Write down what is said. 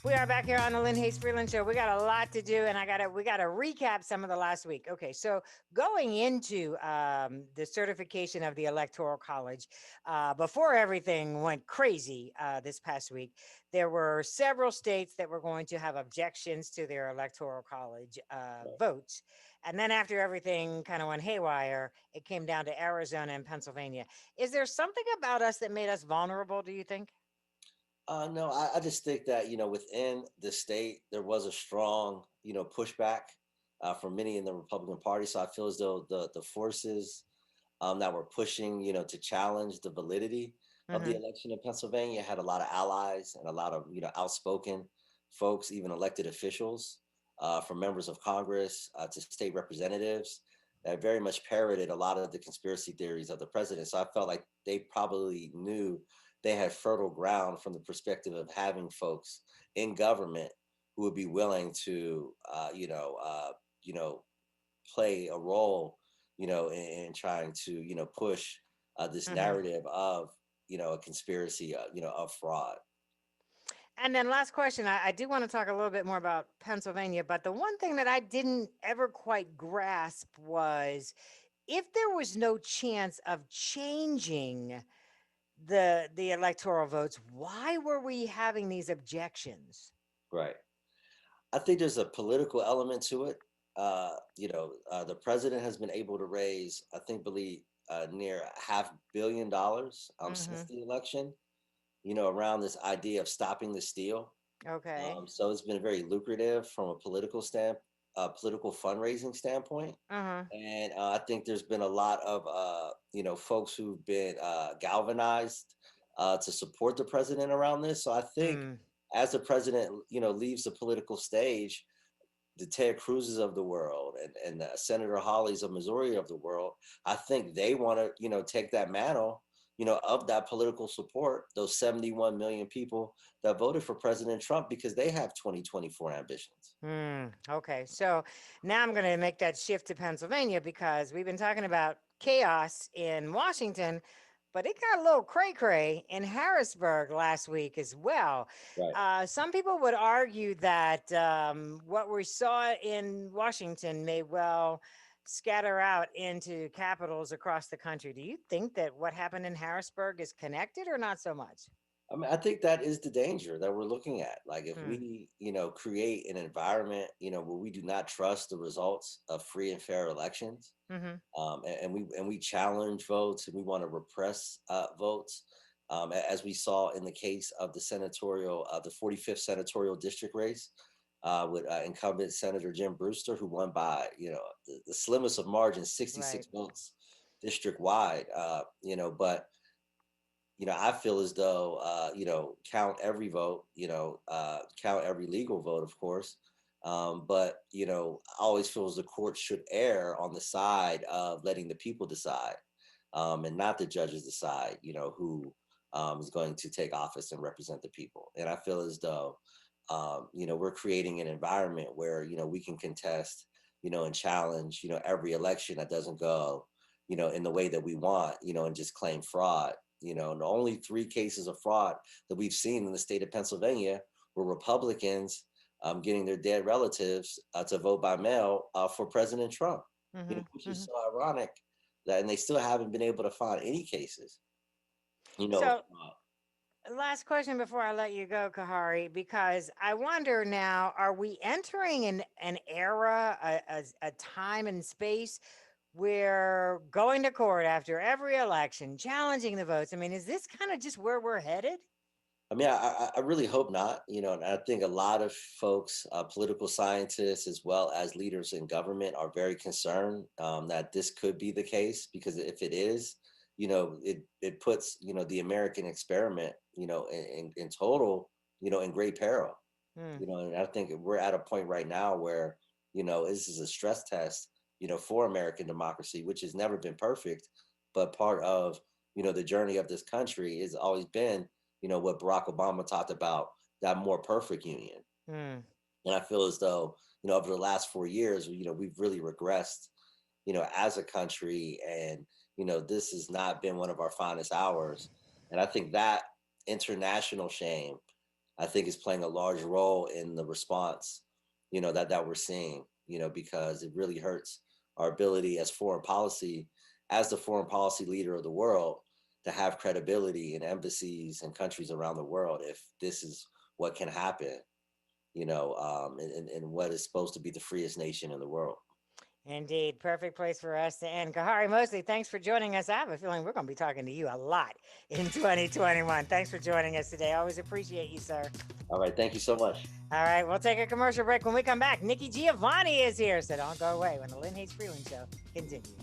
We are back here on the Lynne Hayes Freeland show. We got a lot to do, and we gotta recap some of the last week. Okay, so going into the certification of the Electoral College, before everything went crazy this past week, there were several states that were going to have objections to their Electoral College votes, and then after everything kind of went haywire, it came down to Arizona and Pennsylvania. Is there something about us that made us vulnerable? Do you think? No, I just think that, within the state, there was a strong, pushback from many in the Republican Party. So I feel as though the forces that were pushing, to challenge the validity of the Mm-hmm. election in Pennsylvania had a lot of allies and a lot of, outspoken folks, even elected officials, from members of Congress to state representatives that very much parroted a lot of the conspiracy theories of the president. So I felt like they probably knew they had fertile ground from the perspective of having folks in government who would be willing to, play a role, in trying to, push this Mm-hmm. narrative of, a conspiracy, of fraud. And then last question, I do want to talk a little bit more about Pennsylvania, but the one thing that I didn't ever quite grasp was if there was no chance of changing the electoral votes, why were we having these objections? Right. I think there's a political element to it. The president has been able to raise, I think, believe near $500 million since Hmm. the election, around this idea of stopping the steal. Okay. So it's been very lucrative from a political fundraising standpoint. Uh-huh. And I think there's been a lot of folks who've been galvanized to support the president around this. So I think Mm. as the president leaves the political stage, the Ted Cruz's of the world and the Senator Hawley's of Missouri of the world, I think they want to, take that mantle, of that political support, those 71 million people that voted for President Trump because they have 2024 ambitions. Okay. So now I'm going to make that shift to Pennsylvania because we've been talking about chaos in Washington, but it got a little cray cray in Harrisburg last week as well. Right. Some people would argue that what we saw in Washington may well scatter out into capitals across the country. Do you think that what happened in Harrisburg is connected or not so much? I mean, I think that is the danger that we're looking at. Like, if Hmm. we, create an environment, where we do not trust the results of free and fair elections, Mm-hmm. and we challenge votes and we want to repress votes, as we saw in the case of the 45th senatorial district race with incumbent Senator Jim Brewster, who won by, the slimmest of margins, Right. 66 votes district wide. But I feel as though, count every vote, count every legal vote, of course. But, I always feel as the court should err on the side of letting the people decide, and not the judges decide, who is going to take office and represent the people. And I feel as though, we're creating an environment where, we can contest, and challenge, every election that doesn't go, in the way that we want, and just claim fraud. And the only three cases of fraud that we've seen in the state of Pennsylvania were Republicans getting their dead relatives to vote by mail for President Trump. Mm-hmm. Which is Mm-hmm. so ironic that, and they still haven't been able to find any cases. You know, So last question before I let you go, Kahari, because I wonder now, are we entering an era, a time and space where going to court after every election, challenging the votes? I mean, is this kind of just where we're headed? I mean, I really hope not. And I think a lot of folks, political scientists, as well as leaders in government, are very concerned that this could be the case. Because if it is, it puts the American experiment, in total, in great peril. Hmm. And I think we're at a point right now where this is a stress test, for American democracy, which has never been perfect, but part of the journey of this country has always been what Barack Obama talked about, that more perfect union. Hmm. And I feel as though, over the last 4 years, we've really regressed, as a country. And, this has not been one of our finest hours. And I think that international shame I think is playing a large role in the response, that we're seeing, because it really hurts our ability as the foreign policy leader of the world, to have credibility in embassies and countries around the world if this is what can happen, in what is supposed to be the freest nation in the world. Indeed. Perfect place for us to end. Khari Mosely, thanks for joining us. I have a feeling we're going to be talking to you a lot in 2021. Thanks for joining us today. Always appreciate you, sir. All right. Thank you so much. All right. We'll take a commercial break. When we come back, Nikki Giovanni is here. So don't go away when the Lynne Hayes Freeland Show continues.